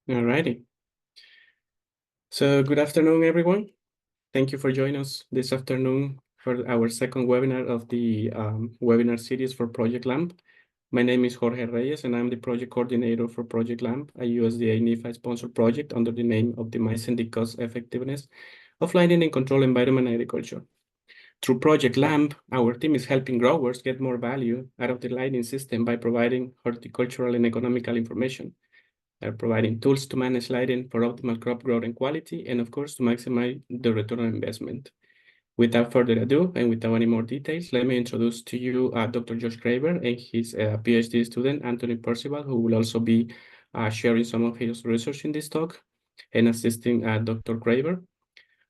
Alrighty. So good afternoon, everyone. Thank you for joining us this afternoon for our second webinar of the webinar series for Project LAMP. My name is Jorge Reyes, and I'm the project coordinator for Project LAMP, a USDA NIFA-sponsored project under the name Optimizing the Cost Effectiveness of Lighting and Control Environment Agriculture. Through Project LAMP, our team is helping growers get more value out of the lighting system by providing horticultural and economical information. They're providing tools to manage lighting for optimal crop growth and quality, and of course, to maximize the return on investment. Without further ado, and without any more details, let me introduce to you Dr. Josh Craver and his PhD student, Anthony Percival, who will also be sharing some of his research in this talk and assisting Dr. Craver.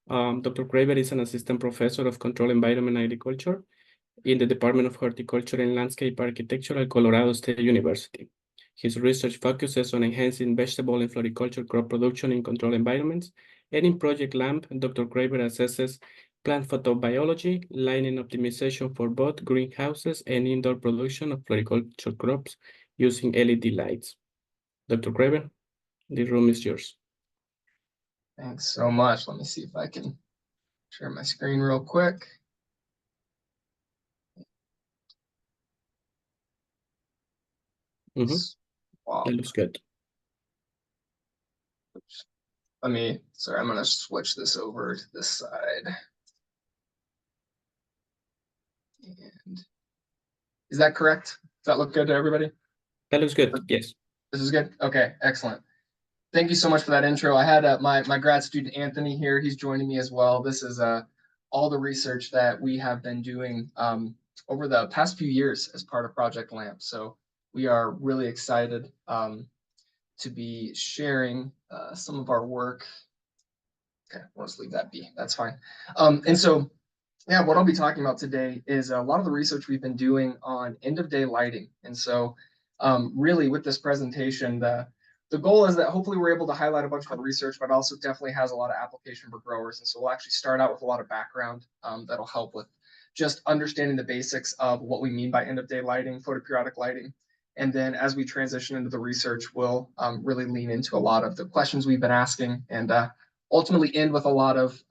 Dr. Craver is an assistant professor of control environment agriculture in the Department of Horticulture and Landscape Architecture at Colorado State University. His research focuses on enhancing vegetable and floriculture crop production in controlled environments, and in Project LAMP, Dr. Craver assesses plant photobiology, lighting optimization for both greenhouses and indoor production of floriculture crops using LED lights. Dr. Craver, the room is yours. Thanks so much. Let me see if I can share my screen real quick. That looks good. Oops. Sorry, I'm going to switch this over to this side. And is that correct? Does that look good to everybody? That looks good, yes. This is good? Okay, excellent. Thank you so much for that intro. I had my grad student, Anthony, here. He's joining me as well. This is all the research that we have been doing over the past few years as part of Project LAMP. So we are really excited to be sharing some of our work. Okay, let's leave that be. That's fine. And so, yeah, what I'll be talking about today is a lot of the research we've been doing on end-of-day lighting. And so really with this presentation, the goal is that hopefully we're able to highlight a bunch of the research, but also definitely has a lot of application for growers. And so we'll actually start out with a lot of background that'll help with just understanding the basics of what we mean by end-of-day lighting, photoperiodic lighting. And then as we transition into the research, we'll really lean into a lot of the questions we've been asking and ultimately end with a lot of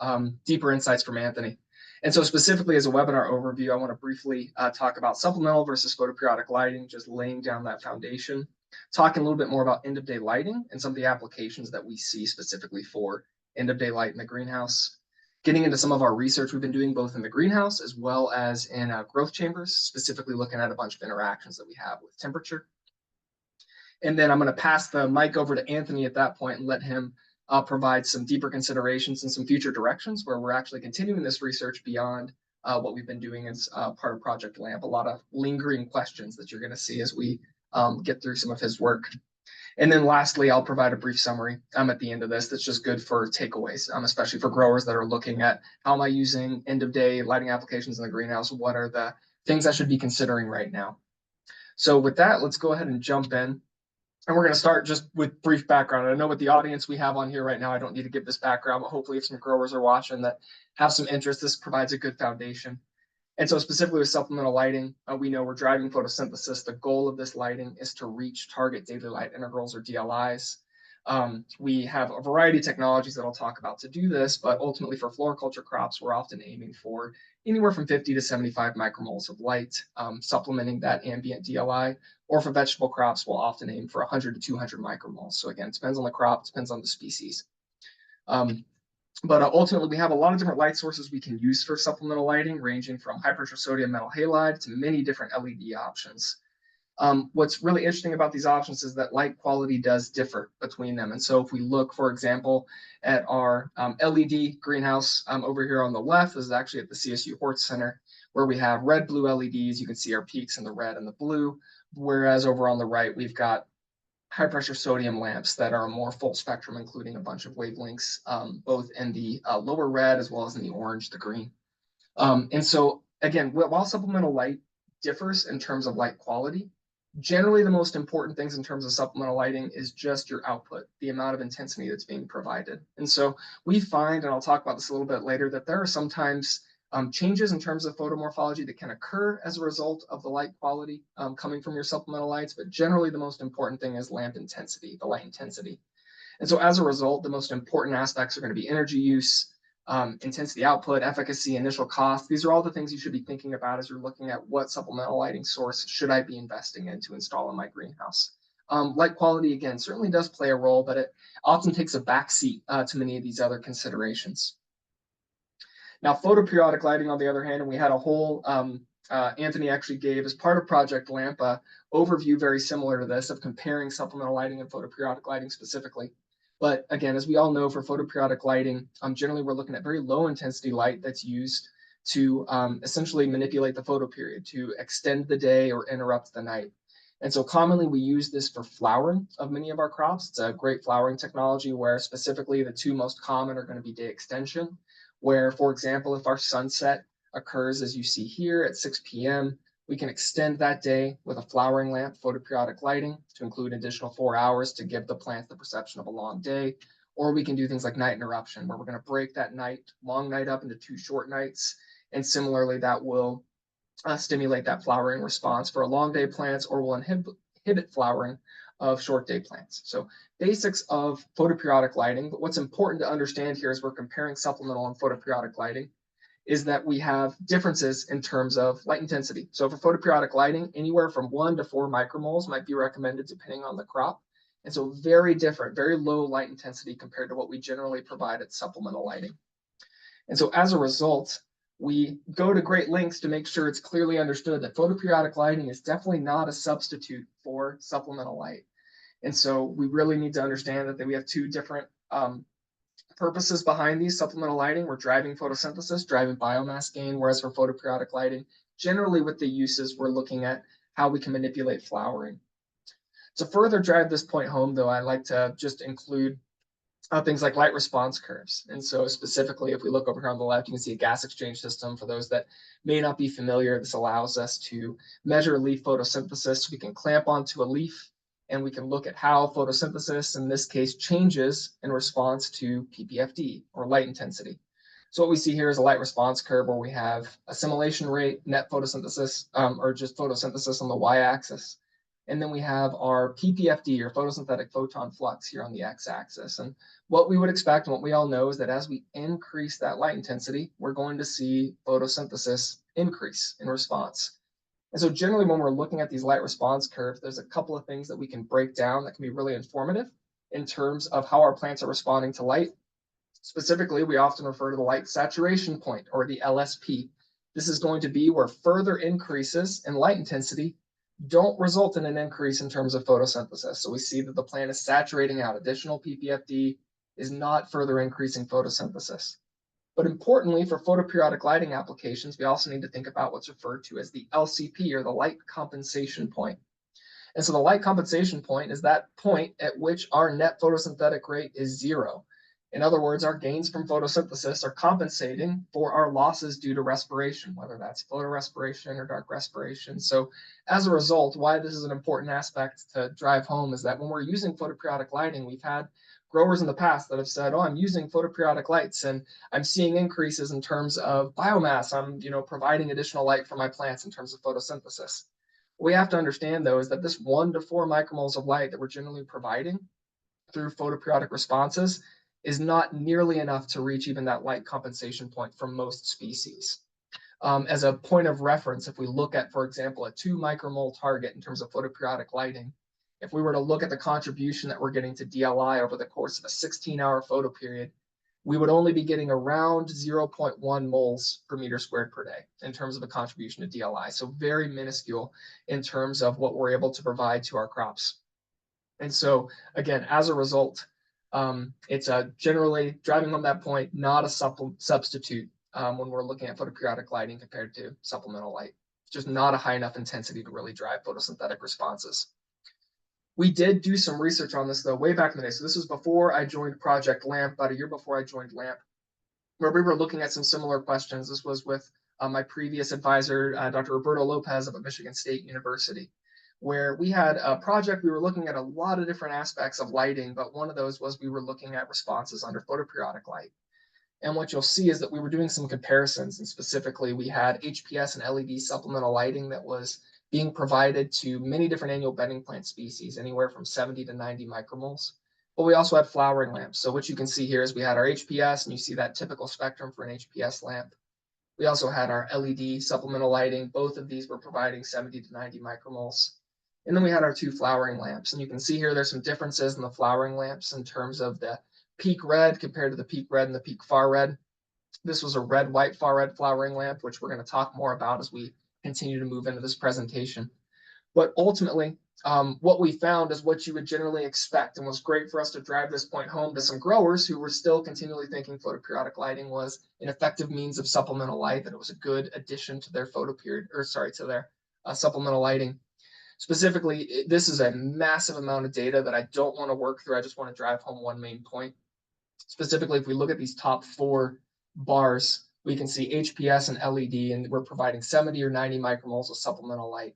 deeper insights from Anthony. And so specifically as a webinar overview, I want to briefly talk about supplemental versus photoperiodic lighting, just laying down that foundation, talking a little bit more about end-of-day lighting and some of the applications that we see specifically for end-of-day light in the greenhouse, getting into some of our research we've been doing both in the greenhouse as well as in growth chambers, specifically looking at a bunch of interactions that we have with temperature. And then I'm going to pass the mic over to Anthony at that point and let him provide some deeper considerations and some future directions where we're actually continuing this research beyond what we've been doing as part of Project LAMP. A lot of lingering questions that you're going to see as we get through some of his work. And then lastly, I'll provide a brief summary at the end of this that's just good for takeaways, especially for growers that are looking at how am I using end-of-day lighting applications in the greenhouse? What are the things I should be considering right now? So with that, let's go ahead and jump in. And we're going to start just with brief background. I know with the audience we have on here right now, I don't need to give this background, but hopefully if some growers are watching that have some interest, this provides a good foundation. And so specifically with supplemental lighting, we know we're driving photosynthesis. The goal of this lighting is to reach target daily light integrals or DLIs. We have a variety of technologies that I'll talk about to do this, but ultimately for floriculture crops, we're often aiming for anywhere from 50 to 75 micromoles of light, supplementing that ambient DLI. Or for vegetable crops, we'll often aim for 100 to 200 micromoles. So again, it depends on the crop, depends on the species. But ultimately, we have a lot of different light sources we can use for supplemental lighting, ranging from high pressure sodium metal halide to many different LED options. What's really interesting about these options is that light quality does differ between them. And so if we look, for example, at our LED greenhouse over here on the left, this is actually at the CSU Hort Center, where we have red, blue LEDs. You can see our peaks in the red and the blue, whereas over on the right, we've got high pressure sodium lamps that are more full spectrum, including a bunch of wavelengths, both in the lower red as well as in the orange, the green. And so again, while supplemental light differs in terms of light quality, generally the most important things in terms of supplemental lighting is just your output, the amount of intensity that's being provided. And so we find, and I'll talk about this a little bit later, that there are sometimes changes in terms of photomorphology that can occur as a result of the light quality coming from your supplemental lights, but generally the most important thing is lamp intensity, the light intensity. And so as a result, the most important aspects are going to be energy use, intensity output, efficacy, initial cost. These are all the things you should be thinking about as you're looking at what supplemental lighting source should I be investing in to install in my greenhouse. Light quality, again, certainly does play a role, but it often takes a backseat to many of these other considerations. Now, photoperiodic lighting, on the other hand, and we had a whole, Anthony actually gave as part of Project LAMP overview very similar to this of comparing supplemental lighting and photoperiodic lighting specifically. But again, as we all know, for photoperiodic lighting, generally we're looking at very low intensity light that's used to essentially manipulate the photoperiod, to extend the day or interrupt the night. And so commonly we use this for flowering of many of our crops. It's a great flowering technology where specifically the two most common are going to be day extension, where, for example, if our sunset occurs as you see here at 6 p.m., we can extend that day with a flowering lamp, photoperiodic lighting, to include an additional 4 hours to give the plant the perception of a long day. Or we can do things like night interruption, where we're going to break that long night up into 2 short nights. And similarly, that will stimulate that flowering response for a long day plants, or will inhibit flowering of short day plants. So basics of photoperiodic lighting, but what's important to understand here as we're comparing supplemental and photoperiodic lighting is that we have differences in terms of light intensity. So for photoperiodic lighting, anywhere from 1 to 4 micromoles might be recommended depending on the crop. And so very different, very low light intensity compared to what we generally provide at supplemental lighting. And so as a result, we go to great lengths to make sure it's clearly understood that photoperiodic lighting is definitely not a substitute for supplemental light. And so we really need to understand that we have two different purposes behind these. Supplemental lighting, we're driving photosynthesis, driving biomass gain, whereas for photoperiodic lighting, generally with the uses, we're looking at how we can manipulate flowering. To further drive this point home, though, I like to just include things like light response curves. And so specifically, if we look over here on the left, you can see a gas exchange system. For those that may not be familiar, this allows us to measure leaf photosynthesis. We can clamp onto a leaf and we can look at how photosynthesis, in this case, changes in response to PPFD, or light intensity. So what we see here is a light response curve where we have assimilation rate, net photosynthesis, or just photosynthesis on the y-axis. And then we have our PPFD, or photosynthetic photon flux, here on the x-axis. And what we would expect, and what we all know, is that as we increase that light intensity, we're going to see photosynthesis increase in response. And so generally, when we're looking at these light response curves, there's a couple of things that we can break down that can be really informative in terms of how our plants are responding to light. Specifically, we often refer to the light saturation point, or the LSP. This is going to be where further increases in light intensity don't result in an increase in terms of photosynthesis. So we see that the plant is saturating out. Additional PPFD is not further increasing photosynthesis. But importantly, for photoperiodic lighting applications, we also need to think about what's referred to as the LCP, or the light compensation point. And so the light compensation point is that point at which our net photosynthetic rate is 0. In other words, our gains from photosynthesis are compensating for our losses due to respiration, whether that's photorespiration or dark respiration. So as a result, why this is an important aspect to drive home is that when we're using photoperiodic lighting, we've had growers in the past that have said, oh, I'm using photoperiodic lights and I'm seeing increases in terms of biomass. I'm providing additional light for my plants in terms of photosynthesis. What we have to understand, though, is that this 1 to 4 micromoles of light that we're generally providing through photoperiodic responses is not nearly enough to reach even that light compensation point for most species. As a point of reference, if we look at, for example, a 2 micromole target in terms of photoperiodic lighting, if we were to look at the contribution that we're getting to DLI over the course of a 16-hour photo period, we would only be getting around 0.1 moles per meter squared per day in terms of a contribution to DLI. So very minuscule in terms of what we're able to provide to our crops. And so again, as a result, it's generally, driving on that point, not a substitute when we're looking at photoperiodic lighting compared to supplemental light. It's just not a high enough intensity to really drive photosynthetic responses. We did do some research on this, though, way back in the day. So this was before I joined Project LAMP, about a year before I joined LAMP, where we were looking at some similar questions. This was with my previous advisor, Dr. Roberto Lopez up at Michigan State University, where we had a project. We were looking at a lot of different aspects of lighting, but one of those was we were looking at responses under photoperiodic light. And what you'll see is that we were doing some comparisons, and specifically we had HPS and LED supplemental lighting that was being provided to many different annual bedding plant species, anywhere from 70 to 90 micromoles. But we also had flowering lamps. So what you can see here is we had our HPS, and you see that typical spectrum for an HPS lamp. We also had our LED supplemental lighting. Both of these were providing 70 to 90 micromoles. And then we had our two flowering lamps. And you can see here there's some differences in the flowering lamps in terms of the peak red compared to the peak red and the peak far red. This was a red, white, far red flowering lamp, which we're going to talk more about as we continue to move into this presentation. But ultimately, what we found is what you would generally expect, and was great for us to drive this point home to some growers who were still continually thinking photoperiodic lighting was an effective means of supplemental light, that it was a good addition to their to their supplemental lighting. Specifically, this is a massive amount of data that I don't want to work through. I just want to drive home one main point. Specifically, if we look at these top 4 bars, we can see HPS and LED, and we're providing 70 or 90 micromoles of supplemental light.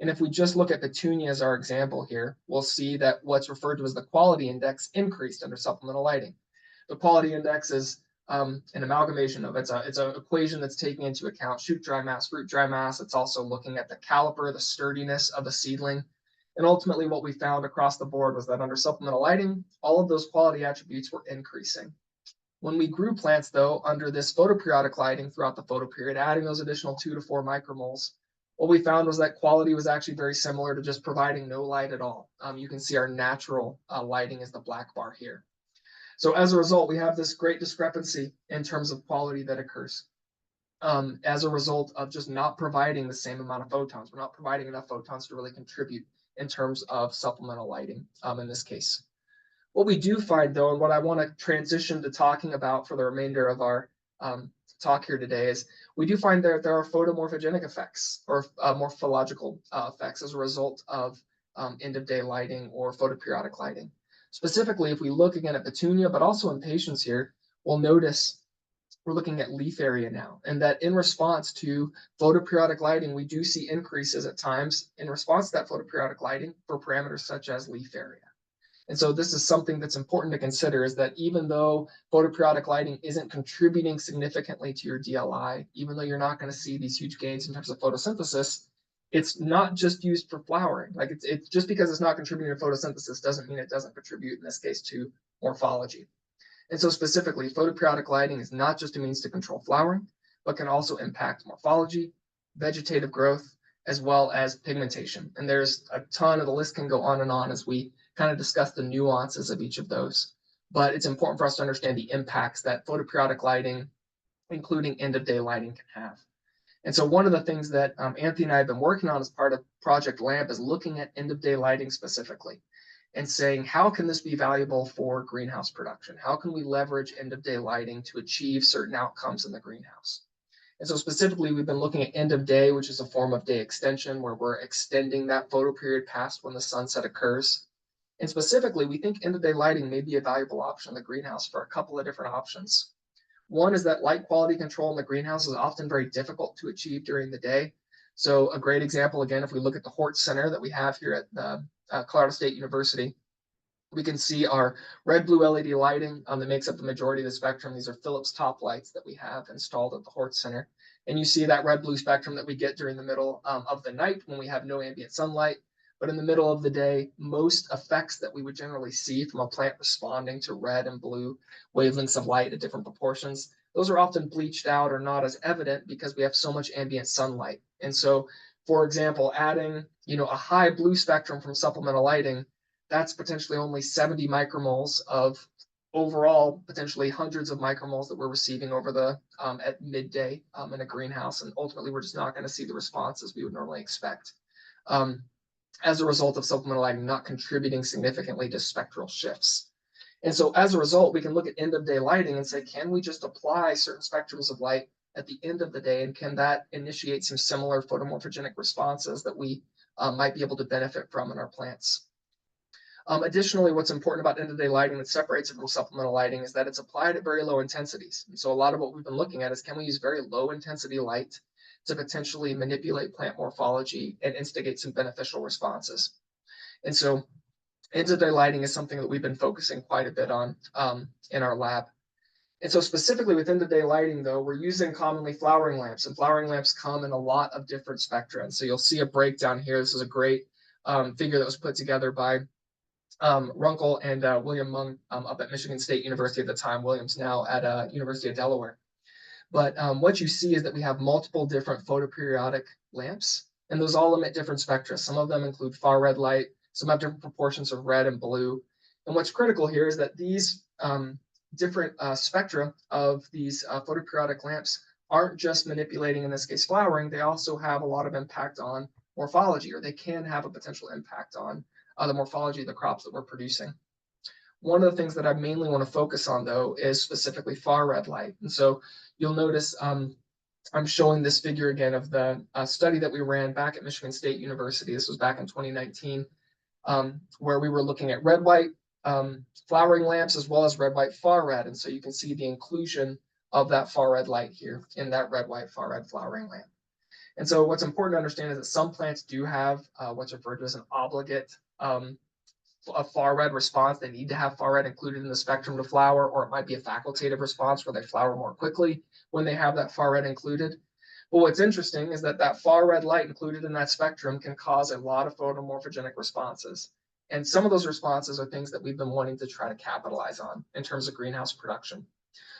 And if we just look at petunia as our example here, we'll see that what's referred to as the quality index increased under supplemental lighting. The quality index is an amalgamation of it's an equation that's taking into account shoot dry mass, fruit dry mass. It's also looking at the caliper, the sturdiness of the seedling. And ultimately what we found across the board was that under supplemental lighting, all of those quality attributes were increasing. When we grew plants, though, under this photoperiodic lighting throughout the photoperiod, adding those additional 2 to 4 micromoles, what we found was that quality was actually very similar to just providing no light at all. You can see our natural lighting is the black bar here. So as a result, we have this great discrepancy in terms of quality that occurs as a result of just not providing the same amount of photons. We're not providing enough photons to really contribute in terms of supplemental lighting in this case. What we do find, though, and what I want to transition to talking about for the remainder of our talk here today, is we do find that there are photomorphogenic effects or morphological effects as a result of end-of-day lighting or photoperiodic lighting. Specifically, if we look again at petunia, but also in patients here, we'll notice we're looking at leaf area now, and that in response to photoperiodic lighting, we do see increases at times in response to that photoperiodic lighting for parameters such as leaf area. And so this is something that's important to consider, is that even though photoperiodic lighting isn't contributing significantly to your DLI, even though you're not going to see these huge gains in terms of photosynthesis, it's not just used for flowering. Like it's just because it's not contributing to photosynthesis doesn't mean it doesn't contribute, in this case, to morphology. And so specifically, photoperiodic lighting is not just a means to control flowering, but can also impact morphology, vegetative growth, as well as pigmentation. And there's a ton of, the list can go on and on as we kind of discuss the nuances of each of those. But it's important for us to understand the impacts that photoperiodic lighting, including end-of-day lighting, can have. And so one of the things that Anthony and I have been working on as part of Project LAMP is looking at end-of-day lighting specifically and saying, how can this be valuable for greenhouse production? How can we leverage end-of-day lighting to achieve certain outcomes in the greenhouse? And so specifically, we've been looking at end of day, which is a form of day extension, where we're extending that photo period past when the sunset occurs. And specifically, we think end of day lighting may be a valuable option in the greenhouse for a couple of different options. One is that light quality control in the greenhouse is often very difficult to achieve during the day. So a great example, again, if we look at the Hort Center that we have here at the Colorado State University, we can see our red-blue LED lighting that makes up the majority of the spectrum. These are Philips top lights that we have installed at the Hort Center. And you see that red-blue spectrum that we get during the middle of the night when we have no ambient sunlight. But in the middle of the day, most effects that we would generally see from a plant responding to red and blue wavelengths of light at different proportions, those are often bleached out or not as evident because we have so much ambient sunlight. And so, for example, adding a high blue spectrum from supplemental lighting, that's potentially only 70 micromoles of overall potentially hundreds of micromoles that we're receiving over the at midday in a greenhouse, and ultimately we're just not going to see the responses we would normally expect as a result of supplemental lighting not contributing significantly to spectral shifts. And so as a result, we can look at end of day lighting and say, can we just apply certain spectrums of light at the end of the day, and can that initiate some similar photomorphogenic responses that we might be able to benefit from in our plants? Additionally, what's important about end-of-day lighting that separates it from supplemental lighting is that it's applied at very low intensities. And so a lot of what we've been looking at is, can we use very low intensity light to potentially manipulate plant morphology and instigate some beneficial responses? And so end-of-day lighting is something that we've been focusing quite a bit on in our lab. And so specifically with end-of-day lighting, though, we're using commonly flowering lamps, and flowering lamps come in a lot of different spectra. And so you'll see a breakdown here. This is a great figure that was put together by Runkle and William Mung up at Michigan State University at the time. Williams now at University of Delaware. But what you see is that we have multiple different photoperiodic lamps, and those all emit different spectra. Some of them include far red light, some have different proportions of red and blue. And what's critical here is that these different spectra of these photoperiodic lamps aren't just manipulating, in this case, flowering, they also have a lot of impact on morphology, or they can have a potential impact on the morphology of the crops that we're producing. One of the things that I mainly want to focus on, though, is specifically far red light. And so you'll notice I'm showing this figure again of the study that we ran back at Michigan State University. This was back in 2019, where we were looking at red white flowering lamps as well as red white far red. And so you can see the inclusion of that far red light here in that red white far red flowering lamp. And so what's important to understand is that some plants do have what's referred to as an obligate a far red response. They need to have far red included in the spectrum to flower, or it might be a facultative response where they flower more quickly when they have that far red included. But what's interesting is that that far red light included in that spectrum can cause a lot of photomorphogenic responses. And some of those responses are things that we've been wanting to try to capitalize on in terms of greenhouse production.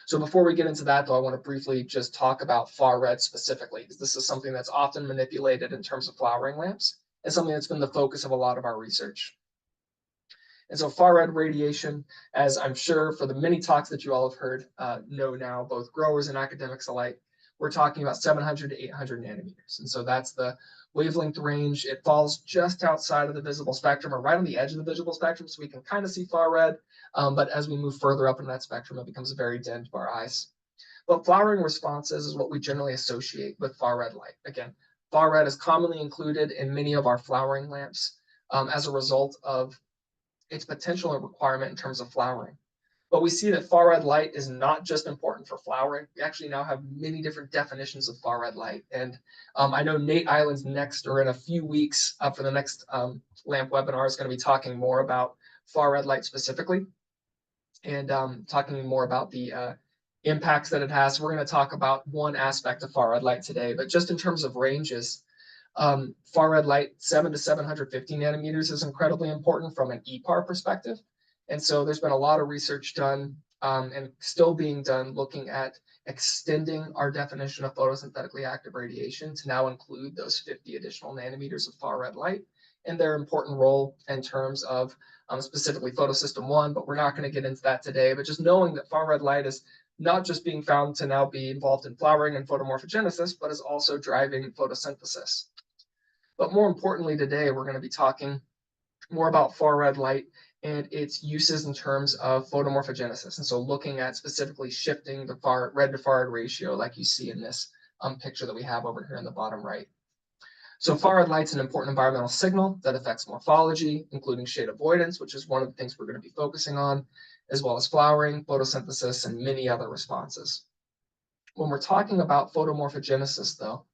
So before we get into that, though, I want to briefly just talk about far red specifically, because this is something that's often manipulated in terms of flowering lamps and something that's been the focus of a lot of our research. And so far red radiation, as I'm sure for the many talks that you all have heard, know now, both growers and academics alike, we're talking about 700 to 800 nanometers. And so that's the wavelength range. It falls just outside of the visible spectrum, or right on the edge of the visible spectrum, so we can kind of see far red. But as we move further up in that spectrum, it becomes very dim to our eyes. But flowering responses is what we generally associate with far red light. Again, far red is commonly included in many of our flowering lamps as a result of its potential and requirement in terms of flowering. But we see that far red light is not just important for flowering. We actually now have many different definitions of far red light. And I know Nate Island's next, or in a few weeks for the next LAMP webinar, is going to be talking more about far red light specifically, and talking more about the impacts that it has. So we're going to talk about one aspect of far red light today, but just in terms of ranges, far red light 7 to 750 nanometers is incredibly important from an EPAR perspective. And so there's been a lot of research done and still being done looking at extending our definition of photosynthetically active radiation to now include those 50 additional nanometers of far red light and their important role in terms of specifically photosystem 1, but we're not going to get into that today. But just knowing that far red light is not just being found to now be involved in flowering and photomorphogenesis, but is also driving photosynthesis. But more importantly today, we're going to be talking more about far red light and its uses in terms of photomorphogenesis. And so looking at specifically shifting the red to far red ratio like you see in this picture that we have over here in the bottom right. So far red light's an important environmental signal that affects morphology, including shade avoidance, which is one of the things we're going to be focusing on, as well as flowering, photosynthesis, and many other responses. When we're talking about photomorphogenesis, though,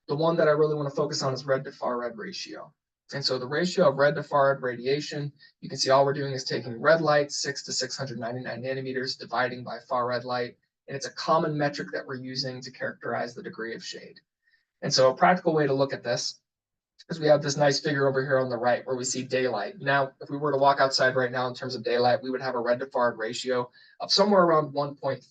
the one that I really want to focus on is red to far red ratio. And so the ratio of red to far red radiation, you can see all we're doing is taking red light, 6 to 699 nanometers, dividing by far red light. And it's a common metric that we're using to characterize the degree of shade. And so a practical way to look at this is we have this nice figure over here on the right where we see daylight. Now, if we were to walk outside right now in terms of daylight, we would have a red to far red ratio of somewhere around 1.3.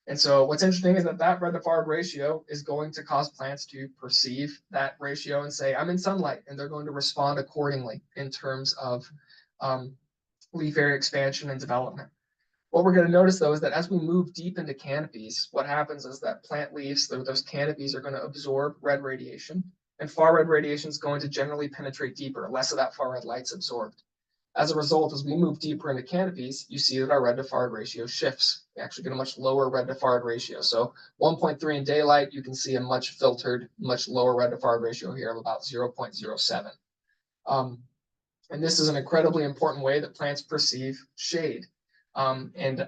And so what's interesting is that that red to far red ratio is going to cause plants to perceive that ratio and say, I'm in sunlight, and they're going to respond accordingly in terms of leaf area expansion and development. What we're going to notice, though, is that as we move deep into canopies, what happens is that plant leaves, those canopies are going to absorb red radiation, and far red radiation is going to generally penetrate deeper. Less of that far red light's absorbed. As a result, as we move deeper into canopies, you see that our red to far red ratio shifts. We actually get a much lower red to far red ratio. So 1.3 in daylight, you can see a much filtered, much lower red to far red ratio here of about 0.07. And this is an incredibly important way that plants perceive shade. In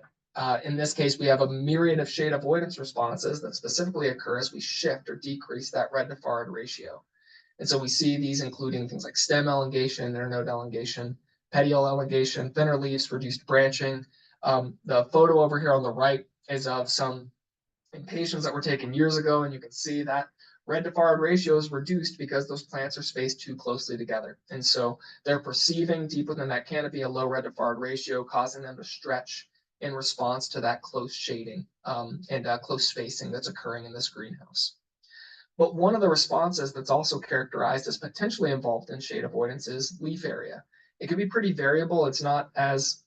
this case, we have a myriad of shade avoidance responses that specifically occur as we shift or decrease that red to far red ratio. And so we see these including things like stem elongation, internode elongation, petiole elongation, thinner leaves, reduced branching. The photo over here on the right is of some impatiens that were taken years ago, and you can see that red to far red ratio is reduced because those plants are spaced too closely together. And so they're perceiving deep within that canopy a low red to far red ratio, causing them to stretch in response to that close shading and close spacing that's occurring in this greenhouse. But one of the responses that's also characterized as potentially involved in shade avoidance is leaf area. It can be pretty variable. It's not as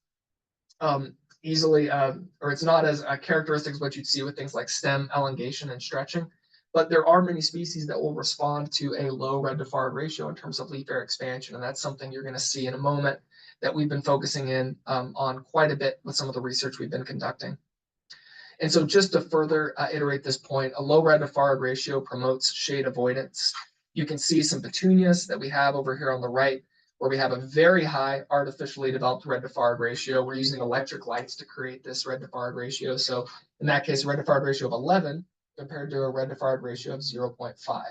easily, or it's not as characteristic as what you'd see with things like stem elongation and stretching. But there are many species that will respond to a low red to far red ratio in terms of leaf area expansion. And that's something you're going to see in a moment that we've been focusing in on quite a bit with some of the research we've been conducting. And so just to further iterate this point, a low red to far red ratio promotes shade avoidance. You can see some petunias that we have over here on the right, where we have a very high artificially developed red to far red ratio. We're using electric lights to create this red to far red ratio. So in that case, a red to far red ratio of 11 compared to a red to far red ratio of 0.5.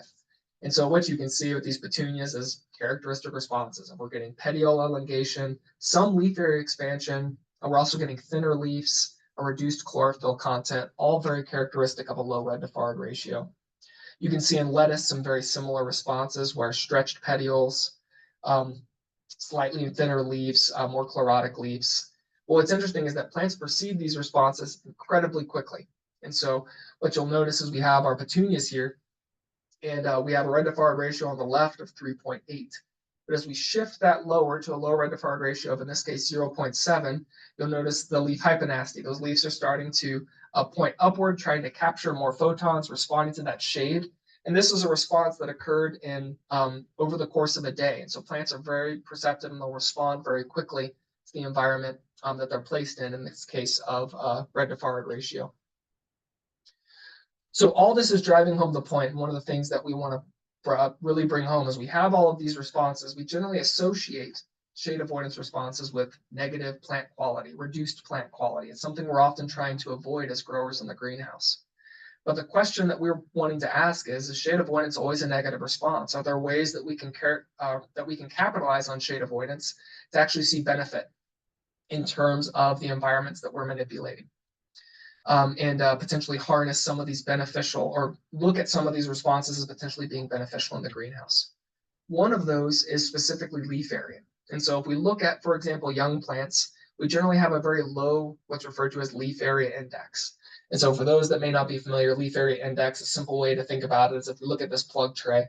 And so what you can see with these petunias is characteristic responses. And we're getting petiole elongation, some leaf area expansion, and we're also getting thinner leaves, a reduced chlorophyll content, all very characteristic of a low red to far red ratio. You can see in lettuce some very similar responses where stretched petioles, slightly thinner leaves, more chlorotic leaves. Well, what's interesting is that plants perceive these responses incredibly quickly. And so what you'll notice is we have our petunias here, and we have a red to far red ratio on the left of 3.8. But as we shift that lower to a low red to far red ratio of, in this case, 0.7, you'll notice the leaf hyponasty. Those leaves are starting to point upward, trying to capture more photons, responding to that shade. And this is a response that occurred in over the course of a day. And so plants are very perceptive and they'll respond very quickly to the environment that they're placed in this case of red to far red ratio. So all this is driving home the point. And one of the things that we want to really bring home is we have all of these responses. We generally associate shade avoidance responses with negative plant quality, reduced plant quality. It's something we're often trying to avoid as growers in the greenhouse. But the question that we're wanting to ask is shade avoidance always a negative response? Are there ways that we can capitalize on shade avoidance to actually see benefit in terms of the environments that we're manipulating? And potentially harness some of these beneficial, or look at some of these responses as potentially being beneficial in the greenhouse. One of those is specifically leaf area. And so if we look at, for example, young plants, we generally have a very low, what's referred to as leaf area index. And so for those that may not be familiar, leaf area index, a simple way to think about it is if we look at this plug tray,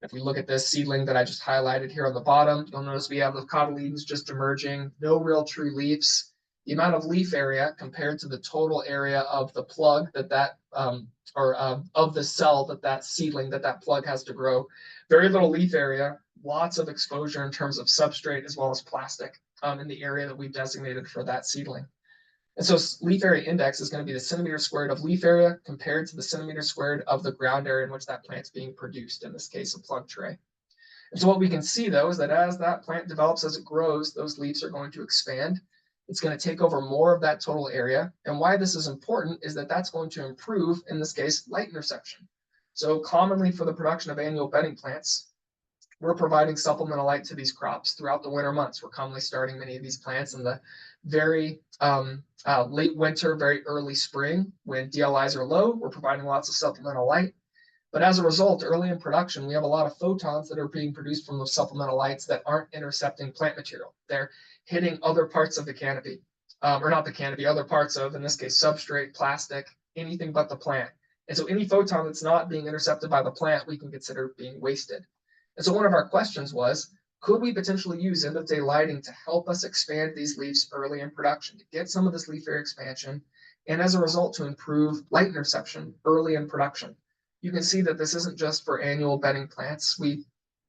if we look at this seedling that I just highlighted here on the bottom, you'll notice we have the cotyledons just emerging, no real true leaves. The amount of leaf area compared to the total area of the plug of the cell that seedling that plug has to grow, very little leaf area, lots of exposure in terms of substrate as well as plastic in the area that we've designated for that seedling. And so leaf area index is going to be the centimeter squared of leaf area compared to the centimeter squared of the ground area in which that plant's being produced, in this case, a plug tray. And so what we can see, though, is that as that plant develops, as it grows, those leaves are going to expand. It's going to take over more of that total area. And why this is important is that that's going to improve, in this case, light interception. So commonly for the production of annual bedding plants, we're providing supplemental light to these crops throughout the winter months. We're commonly starting many of these plants in the very late winter, very early spring when DLIs are low. We're providing lots of supplemental light. But as a result, early in production, we have a lot of photons that are being produced from those supplemental lights that aren't intercepting plant material. They're hitting other parts of the canopy, or not the canopy, other parts of, in this case, substrate, plastic, anything but the plant. And so any photon that's not being intercepted by the plant, we can consider being wasted. And so one of our questions was, could we potentially use end-of-day lighting to help us expand these leaves early in production, to get some of this leaf area expansion, and as a result, to improve light interception early in production? You can see that this isn't just for annual bedding plants. We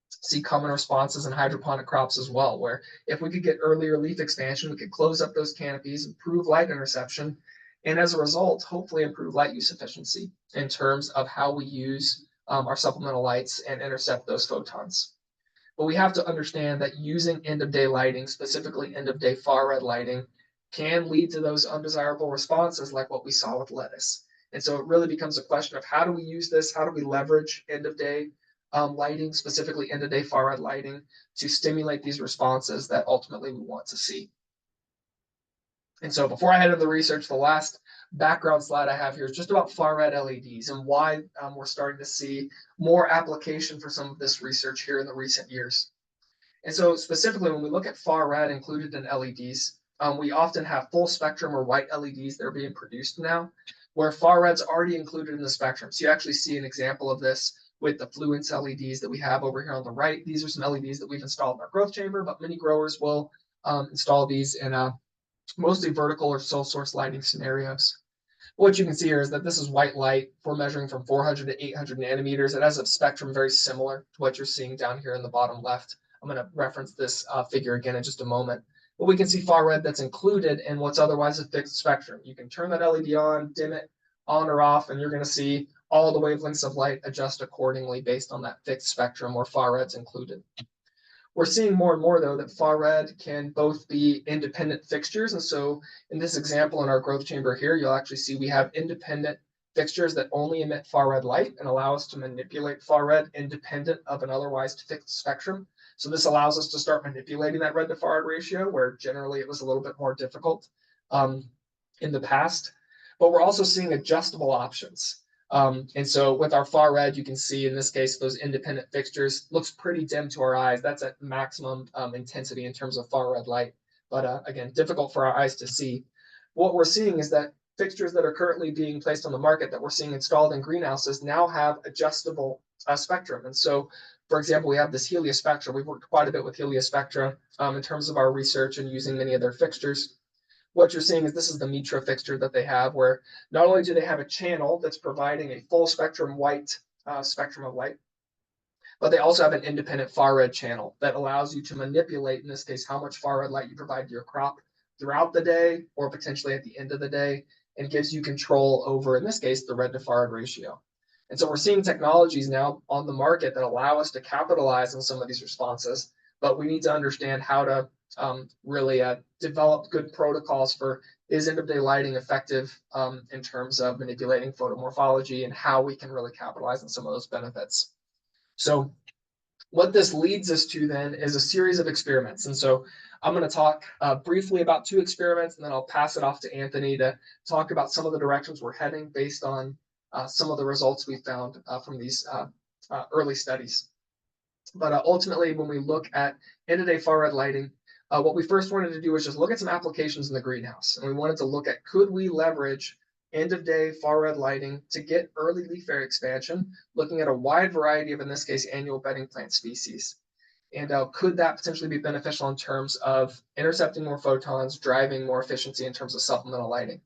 see common responses in hydroponic crops as well, where if we could get earlier leaf expansion, we could close up those canopies, improve light interception, and as a result, hopefully improve light use efficiency in terms of how we use our supplemental lights and intercept those photons. But we have to understand that using end-of-day lighting, specifically end-of-day far red lighting, can lead to those undesirable responses like what we saw with lettuce. And so it really becomes a question of how do we use this? How do we leverage end-of-day lighting, specifically end-of-day far red lighting, to stimulate these responses that ultimately we want to see? And so before I head into the research, the last background slide I have here is just about far red LEDs and why we're starting to see more application for some of this research here in the recent years. And so specifically, when we look at far red included in LEDs, we often have full spectrum or white LEDs that are being produced now, where far red's already included in the spectrum. So you actually see an example of this with the fluence LEDs that we have over here on the right. These are some LEDs that we've installed in our growth chamber, but many growers will install these in mostly vertical or sole source lighting scenarios. What you can see here is that this is white light. We're measuring from 400 to 800 nanometers. It has a spectrum very similar to what you're seeing down here in the bottom left. I'm going to reference this figure again in just a moment. But we can see far red that's included in what's otherwise a fixed spectrum. You can turn that LED on, dim it on or off, and you're going to see all the wavelengths of light adjust accordingly based on that fixed spectrum where far red's included. We're seeing more and more, though, that far red can both be independent fixtures. And so in this example in our growth chamber here, you'll actually see we have independent fixtures that only emit far red light and allow us to manipulate far red independent of an otherwise fixed spectrum. So this allows us to start manipulating that red to far red ratio, where generally it was a little bit more difficult in the past. But we're also seeing adjustable options. And so with our far red, you can see in this case, those independent fixtures looks pretty dim to our eyes. That's at maximum intensity in terms of far red light. But again, difficult for our eyes to see. What we're seeing is that fixtures that are currently being placed on the market that we're seeing installed in greenhouses now have adjustable spectrum. And so, for example, we have this heliospectra. We've worked quite a bit with heliospectra in terms of our research and using many of their fixtures. What you're seeing is this is the Mitra fixture that they have, where not only do they have a channel that's providing a full spectrum white spectrum of light, but they also have an independent far red channel that allows you to manipulate, in this case, how much far red light you provide to your crop throughout the day or potentially at the end of the day, and gives you control over, in this case, the red to far red ratio. And so we're seeing technologies now on the market that allow us to capitalize on some of these responses, but we need to understand how to really develop good protocols for is end of day lighting effective in terms of manipulating photomorphology and how we can really capitalize on some of those benefits. So what this leads us to then is a series of experiments. And so I'm going to talk briefly about 2 experiments, and then I'll pass it off to Anthony to talk about some of the directions we're heading based on some of the results we found from these early studies. But ultimately, when we look at end-of-day far red lighting, what we first wanted to do was just look at some applications in the greenhouse. And we wanted to look at, could we leverage end-of-day far red lighting to get early leaf area expansion, looking at a wide variety of, in this case, annual bedding plant species. And could that potentially be beneficial in terms of intercepting more photons, driving more efficiency in terms of supplemental lighting?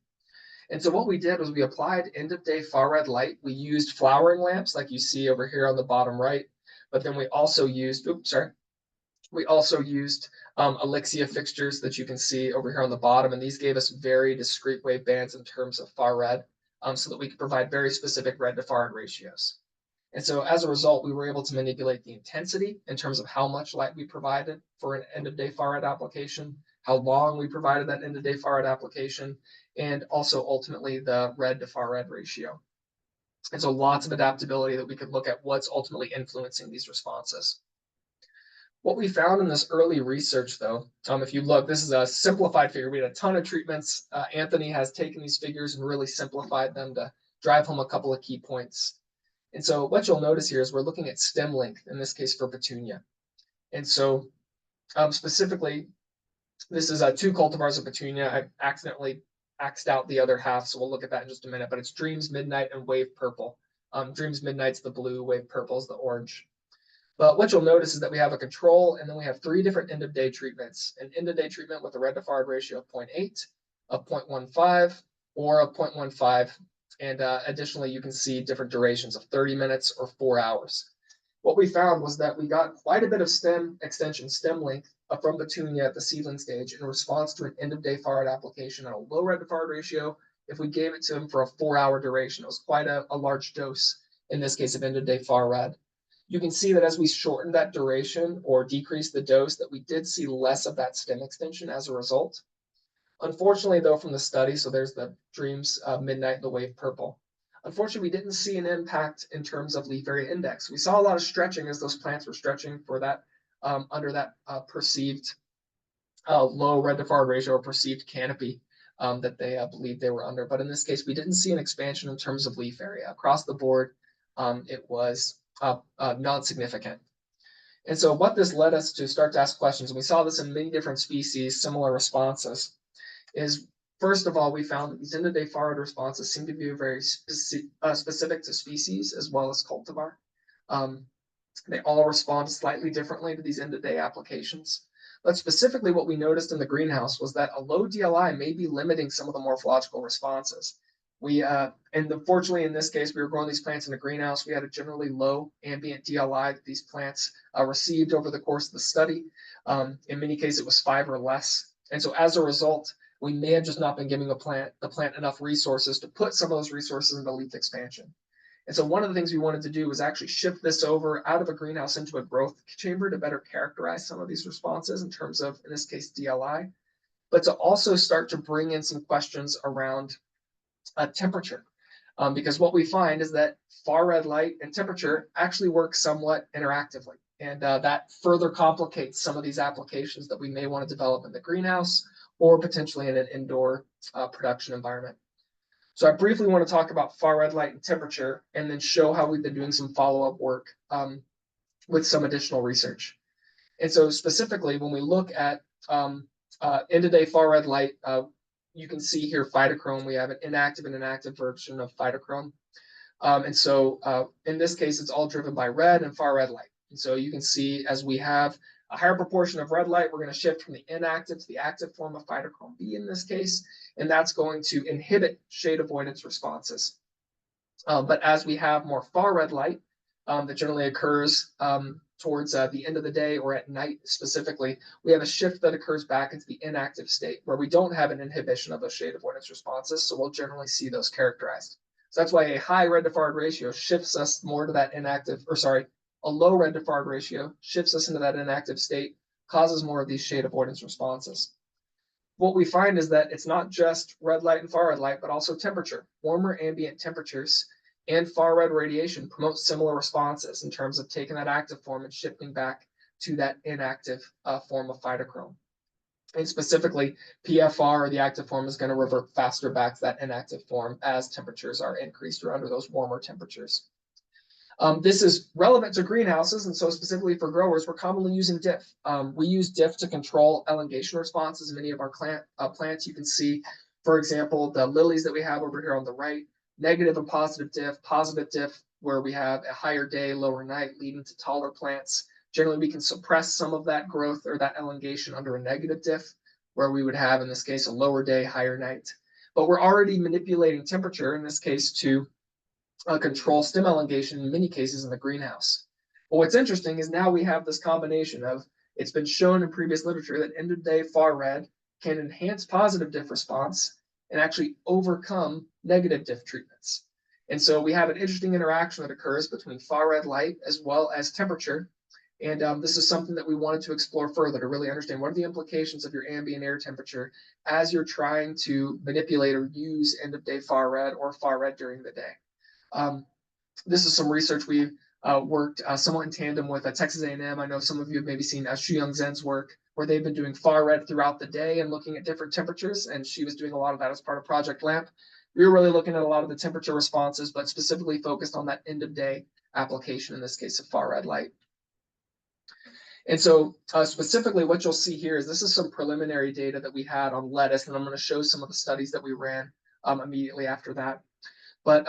And so what we did was we applied end-of-day far red light. We used flowering lamps like you see over here on the bottom right, but then we also used, Elixia fixtures that you can see over here on the bottom, and these gave us very discrete wave bands in terms of far red, so that we could provide very specific red to far red ratios. And so as a result, we were able to manipulate the intensity in terms of how much light we provided for an end-of-day far red application, how long we provided that end-of-day far red application, and also ultimately the red to far red ratio. And so lots of adaptability that we could look at what's ultimately influencing these responses. What we found in this early research, though, if you look, this is a simplified figure. We had a ton of treatments. Anthony has taken these figures and really simplified them to drive home a couple of key points. And so what you'll notice here is we're looking at stem length, in this case for petunia. And so specifically, this is 2 cultivars of petunia. I accidentally axed out the other half, so we'll look at that in just a minute. But it's Dreams Midnight and Wave Purple. Dreams Midnight's the blue, Wave Purple's the orange. But what you'll notice is that we have a control, and then we have 3 different end-of-day treatments. An end-of-day treatment with a red to far red ratio of 0.8, of 0.15, or of 0.15. And additionally, you can see different durations of 30 minutes or 4 hours. What we found was that we got quite a bit of stem extension, stem length from petunia at the seedling stage in response to an end-of-day far red application at a low red to far red ratio. If we gave it to them for a 4-hour duration, it was quite a large dose, in this case of end-of-day far red. You can see that as we shortened that duration or decreased the dose, that we did see less of that stem extension as a result. Unfortunately, though, from the study, so there's the Dreams Midnight and the Wave Purple. Unfortunately, we didn't see an impact in terms of leaf area index. We saw a lot of stretching as those plants were stretching for that under that perceived low red to far red ratio or perceived canopy. that they believed they were under. But in this case, we didn't see an expansion in terms of leaf area. Across the board, it was non-significant. And so what this led us to start to ask questions, and we saw this in many different species, similar responses, is first of all, we found that these end-of-day far red responses seem to be very specific to species as well as cultivar. They all respond slightly differently to these end-of-day applications. But specifically, what we noticed in the greenhouse was that a low DLI may be limiting some of the morphological responses. And unfortunately, in this case, we were growing these plants in a greenhouse. We had a generally low ambient DLI that these plants received over the course of the study. In many cases, it was 5 or less. And so as a result, we may have just not been giving the plant enough resources to put some of those resources into leaf expansion. And so one of the things we wanted to do was actually shift this over out of a greenhouse into a growth chamber to better characterize some of these responses in terms of, in this case, DLI, but to also start to bring in some questions around temperature. Because what we find is that far red light and temperature actually work somewhat interactively. And that further complicates some of these applications that we may want to develop in the greenhouse or potentially in an indoor production environment. So I briefly want to talk about far red light and temperature and then show how we've been doing some follow-up work with some additional research. And so specifically, when we look at end-of-day far red light, you can see here phytochrome. We have an inactive and inactive version of phytochrome. And so in this case, it's all driven by red and far red light. And so you can see as we have a higher proportion of red light, we're going to shift from the inactive to the active form of phytochrome B in this case, and that's going to inhibit shade avoidance responses. But as we have more far red light that generally occurs towards the end of the day or at night specifically, we have a shift that occurs back into the inactive state where we don't have an inhibition of those shade avoidance responses, so we'll generally see those characterized. So that's why a high red to far red ratio shifts us more to that inactive, or sorry, a low red to far red ratio shifts us into that inactive state, causes more of these shade avoidance responses. What we find is that it's not just red light and far red light, but also temperature. Warmer ambient temperatures and far red radiation promote similar responses in terms of taking that active form and shifting back to that inactive form of phytochrome. And specifically, PFR, or the active form, is going to revert faster back to that inactive form as temperatures are increased or under those warmer temperatures. This is relevant to greenhouses, and so specifically for growers, we're commonly using DIF. We use DIF to control elongation responses in many of our plants. You can see, for example, the lilies that we have over here on the right, negative and positive diff, where we have a higher day, lower night, leading to taller plants. Generally, we can suppress some of that growth or that elongation under a negative diff, where we would have, in this case, a lower day, higher night. But we're already manipulating temperature, in this case, to control stem elongation in many cases in the greenhouse. But what's interesting is now we have this combination of, it's been shown in previous literature that end-of-day far red can enhance positive diff response and actually overcome negative diff treatments. And so we have an interesting interaction that occurs between far red light as well as temperature. And this is something that we wanted to explore further to really understand what are the implications of your ambient air temperature as you're trying to manipulate or use end-of-day far red or far red during the day. This is some research we've worked somewhat in tandem with Texas A&M. I know some of you have maybe seen Shuyang Zhen's work, where they've been doing far red throughout the day and looking at different temperatures, and she was doing a lot of that as part of Project LAMP. We were really looking at a lot of the temperature responses, but specifically focused on that end-of-day application, in this case of far red light. And so specifically what you'll see here is this is some preliminary data that we had on lettuce, and I'm going to show some of the studies that we ran immediately after that. But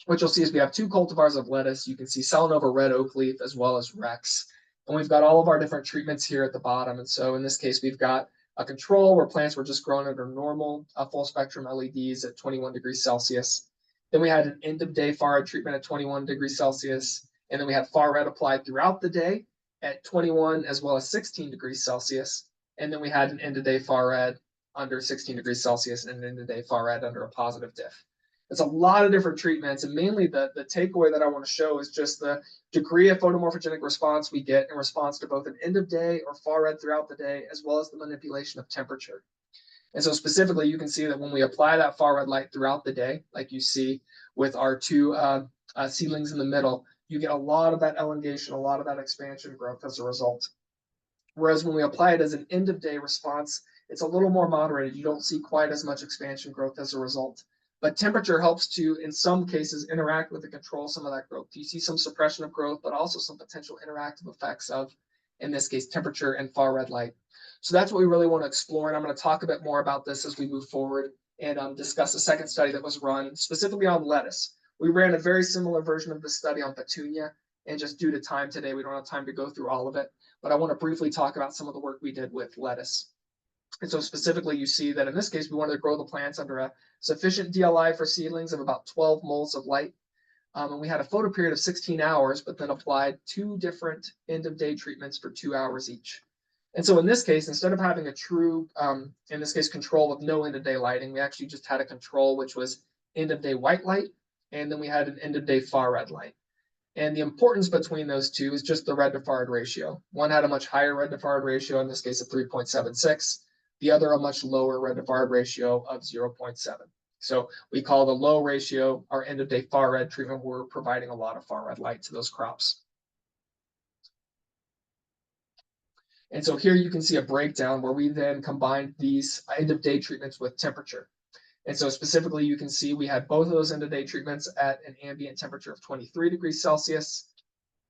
what you'll see is we have 2 cultivars of lettuce. You can see Selenova red oak leaf as well as Rex. And we've got all of our different treatments here at the bottom. And so in this case, we've got a control where plants were just grown under normal full spectrum LEDs at 21 degrees Celsius. Then we had an end of day far red treatment at 21 degrees Celsius. And then we had far red applied throughout the day at 21 as well as 16 degrees Celsius. And then we had an end of day far red under 16 degrees Celsius and an end of day far red under a positive diff. It's a lot of different treatments, and mainly the takeaway that I want to show is just the degree of photomorphogenic response we get in response to both an end of day or far red throughout the day, as well as the manipulation of temperature. And so specifically, you can see that when we apply that far red light throughout the day, like you see with our 2 seedlings in the middle, you get a lot of that elongation, a lot of that expansion growth as a result. Whereas when we apply it as an end of day response it's a little more moderated. You don't see quite as much expansion growth as a result. But temperature helps to, in some cases, interact with and control some of that growth. You see some suppression of growth, but also some potential interactive effects of, in this case, temperature and far red light. So that's what we really want to explore. And I'm going to talk a bit more about this as we move forward and discuss a second study that was run specifically on lettuce. We ran a very similar version of this study on petunia, and just due to time today, we don't have time to go through all of it. But I want to briefly talk about some of the work we did with lettuce. And so specifically, you see that in this case, we wanted to grow the plants under a sufficient DLI for seedlings of about 12 moles of light. And we had a photo period of 16 hours, but then applied 2 different end-of-day treatments for 2 hours each. And so in this case, instead of having a true, in this case, control with no end-of-day lighting, we actually just had a control, which was end-of-day white light, and then we had an end-of-day far red light. And the importance between those two is just the red to far red ratio. One had a much higher red to far red ratio, in this case of 3.76. The other a much lower red to far red ratio of 0.7. So we call the low ratio our end of day far red treatment. We're providing a lot of far red light to those crops. And so here you can see a breakdown where we then combined these end of day treatments with temperature. And so specifically, you can see we had both of those end of day treatments at an ambient temperature of 23 degrees Celsius,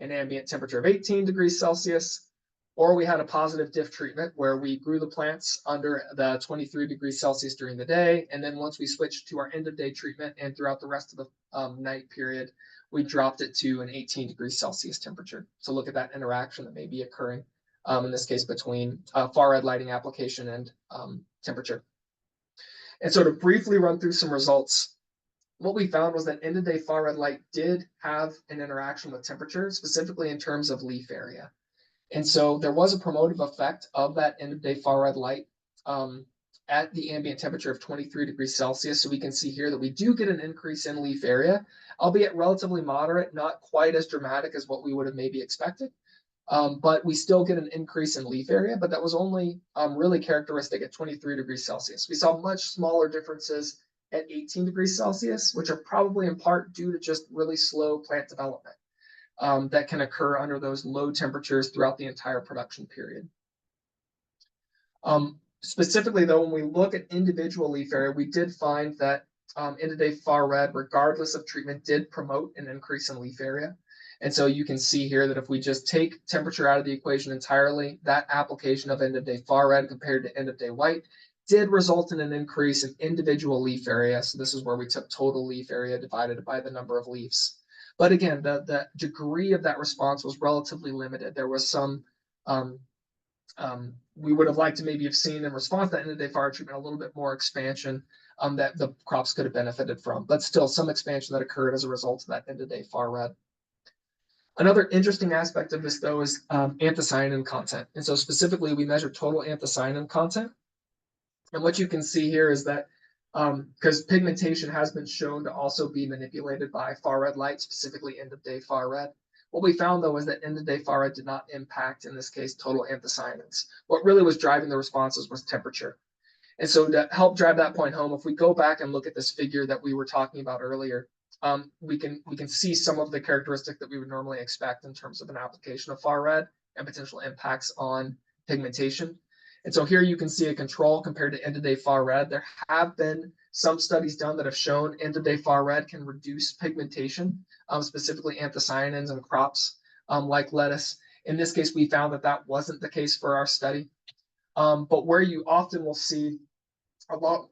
an ambient temperature of 18 degrees Celsius, or we had a positive diff treatment where we grew the plants under the 23 degrees Celsius during the day. And then once we switched to our end of day treatment and throughout the rest of the night period, we dropped it to an 18 degrees Celsius temperature. So look at that interaction that may be occurring, in this case, between far red lighting application and temperature. And so to briefly run through some results, what we found was that end of day far red light did have an interaction with temperature, specifically in terms of leaf area. And so there was a promotive effect of that end of day far red light at the ambient temperature of 23 degrees Celsius. So we can see here that we do get an increase in leaf area, albeit relatively moderate, not quite as dramatic as what we would have maybe expected. But we still get an increase in leaf area, but that was only really characteristic at 23 degrees Celsius. We saw much smaller differences at 18 degrees Celsius, which are probably in part due to just really slow plant development that can occur under those low temperatures throughout the entire production period. Specifically, though, when we look at individual leaf area, we did find that end of day far red, regardless of treatment, did promote an increase in leaf area. And so you can see here that if we just take temperature out of the equation entirely, that application of end of day far red compared to end of day white did result in an increase in individual leaf area. So this is where we took total leaf area divided by the number of leaves. But again, the degree of that response was relatively limited. There was some, we would have liked to maybe have seen in response to that end of day far red treatment a little bit more expansion that the crops could have benefited from, but still some expansion that occurred as a result of that end of day far red. Another interesting aspect of this, though, is anthocyanin content. And so specifically, we measure total anthocyanin content. And what you can see here is that because pigmentation has been shown to also be manipulated by far red light, specifically end of day far red. What we found, though, is that end of day far red did not impact, in this case, total anthocyanins. What really was driving the responses was temperature. And so to help drive that point home, if we go back and look at this figure that we were talking about earlier, we can see some of the characteristics that we would normally expect in terms of an application of far red and potential impacts on pigmentation. And so here you can see a control compared to end of day far red. There have been some studies done that have shown end of day far red can reduce pigmentation, specifically anthocyanins in crops like lettuce. In this case, we found that that wasn't the case for our study. But where you often will see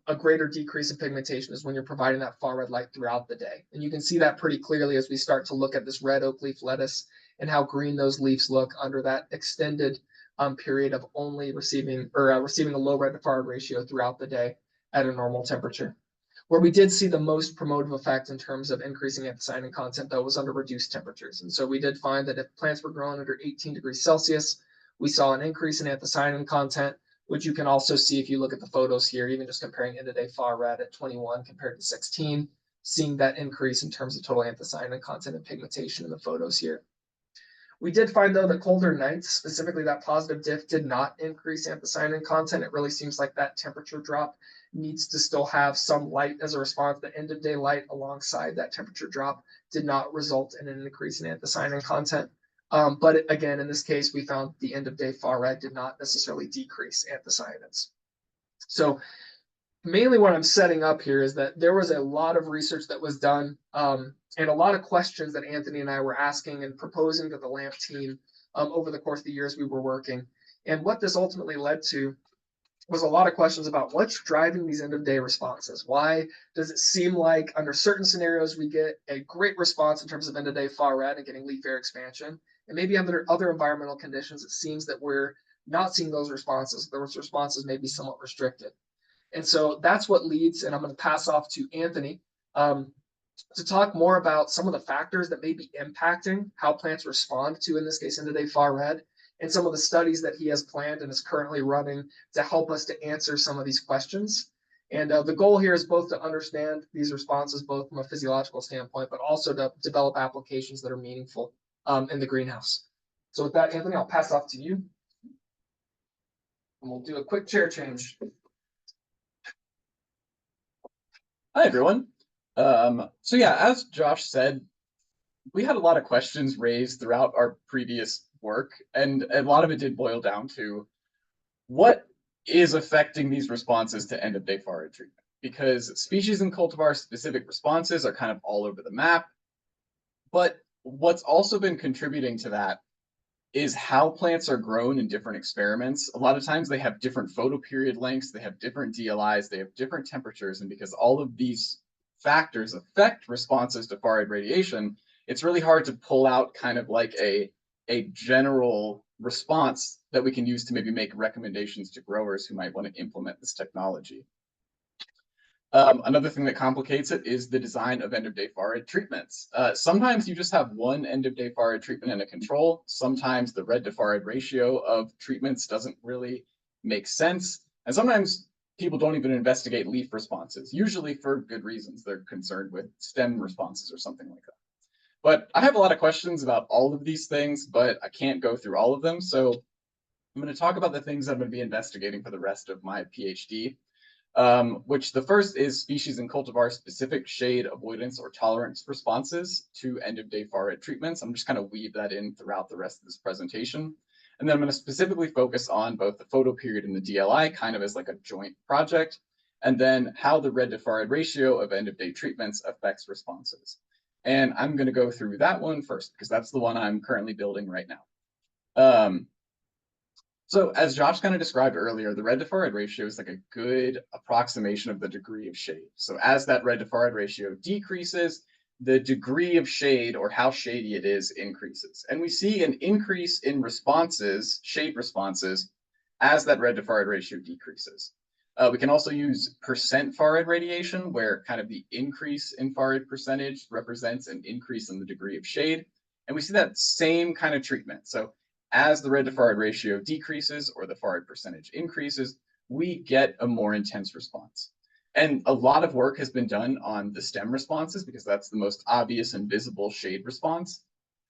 a greater decrease in pigmentation is when you're providing that far red light throughout the day. And you can see that pretty clearly as we start to look at this red oak leaf lettuce and how green those leaves look under that extended period of only receiving a low red to far red ratio throughout the day at a normal temperature. Where we did see the most promotive effect in terms of increasing anthocyanin content, though, was under reduced temperatures. And so we did find that if plants were growing under 18 degrees Celsius, we saw an increase in anthocyanin content, which you can also see if you look at the photos here, even just comparing end of day far red at 21 compared to 16, seeing that increase in terms of total anthocyanin content and pigmentation in the photos here. We did find, though, that colder nights, specifically that positive diff, did not increase anthocyanin content. It really seems like that temperature drop needs to still have some light as a response. The end of day light alongside that temperature drop did not result in an increase in anthocyanin content. But again, in this case, we found the end of day far red did not necessarily decrease anthocyanins. So mainly what I'm setting up here is that there was a lot of research that was done, and a lot of questions that Anthony and I were asking and proposing to the LAMP team over the course of the years we were working. And what this ultimately led to was a lot of questions about what's driving these end of day responses. Why does it seem like under certain scenarios we get a great response in terms of end of day far red and getting leaf area expansion, and maybe under other environmental conditions it seems that we're not seeing those responses. Those responses may be somewhat restricted. And so that's what leads, and I'm going to pass off to Anthony um, to talk more about some of the factors that may be impacting how plants respond to, in this case, end of day far red, and some of the studies that he has planned and is currently running to help us to answer some of these questions. And the goal here is both to understand these responses, both from a physiological standpoint, but also to develop applications that are meaningful in the greenhouse. So with that, Anthony, I'll pass off to you. And we'll do a quick chair change. Hi, everyone. So yeah, as Josh said, we had a lot of questions raised throughout our previous work, and a lot of it did boil down to what is affecting these responses to end-of-day far treatment? Because species and cultivar specific responses are kind of all over the map, but what's also been contributing to that is how plants are grown in different experiments. A lot of times they have different photoperiod lengths, they have different DLIs, they have different temperatures, and because all of these factors affect responses to far-red radiation, it's really hard to pull out kind of like a general response that we can use to maybe make recommendations to growers who might want to implement this technology. Another thing that complicates it is the design of end-of-day far-red treatments. Sometimes you just have one end-of-day far-red treatment and a control. Sometimes the red to far-red ratio of treatments doesn't really make sense. And sometimes people don't even investigate leaf responses, usually for good reasons. They're concerned with stem responses or something like that. But I have a lot of questions about all of these things, but I can't go through all of them. So I'm going to talk about the things I'm going to be investigating for the rest of my PhD. Which the first is species and cultivar specific shade avoidance or tolerance responses to end-of-day far-red treatments. I'm just kind of weave that in throughout the rest of this presentation. And then I'm going to specifically focus on both the photoperiod and the DLI, kind of as like a joint project, and then how the red to far-red ratio of end-of-day treatments affects responses. And I'm going to go through that one first, because that's the one I'm currently building right now. So as Josh kind of described earlier, the red to far-red ratio is like a good approximation of the degree of shade. So as that red to far-red ratio decreases, the degree of shade or how shady it is increases. And we see an increase in responses, shade responses, as that red to far-red ratio decreases. We can also use percent far-red radiation, where kind of the increase in far-red percentage represents an increase in the degree of shade. And we see that same kind of treatment. So as the red to far-red ratio decreases or the far-red percentage increases, we get a more intense response. And a lot of work has been done on the stem responses because that's the most obvious and visible shade response.